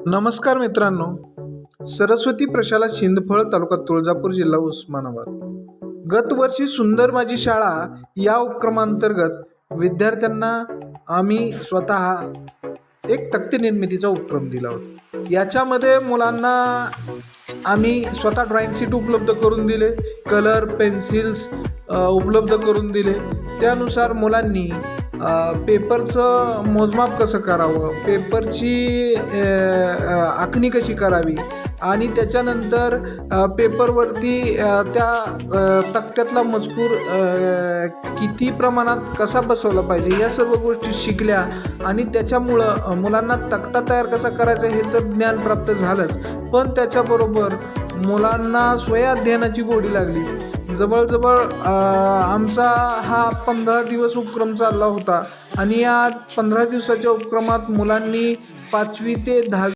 नमस्कार मित्रांनो, सरस्वती प्रशाला शिंदफळ तालुका तुळजापूर जिल्हा उस्मानाबाद। गत वर्षी सुंदर माझी शाळा या उपक्रमांतर्गत विद्यार्थ्यांना आम्ही स्वतः एक तक्ते निर्मितीचा उपक्रम दिला होता। याच्यामध्ये मुलांना आम्ही स्वतः ड्रॉइंग शीट उपलब्ध करून दिले, कलर पेन्सिल्स उपलब्ध करून दिले। त्यानुसार मुलांनी पेपरचं मोजमाप कसं करावं, पेपरची आखणी कशी करावी आणि त्याच्यानंतर पेपरवरती त्या तक्त्यातला मजकूर किती प्रमाणात कसा बसवला पाहिजे या सर्व गोष्टी शिकल्या। आणि त्याच्यामुळं मुलांना तक्ता तयार कसा करायचा हे तर ज्ञान प्राप्त झालंच, पण त्याच्याबरोबर मुलांना स्वयंअध्ययनाची गोडी लागली। जवळजवळ आमचा हा 15 दिवस उपक्रम चालला होता आणि या 15 दिवसाच्या उपक्रमात मुलांनी 5वी ते 10वी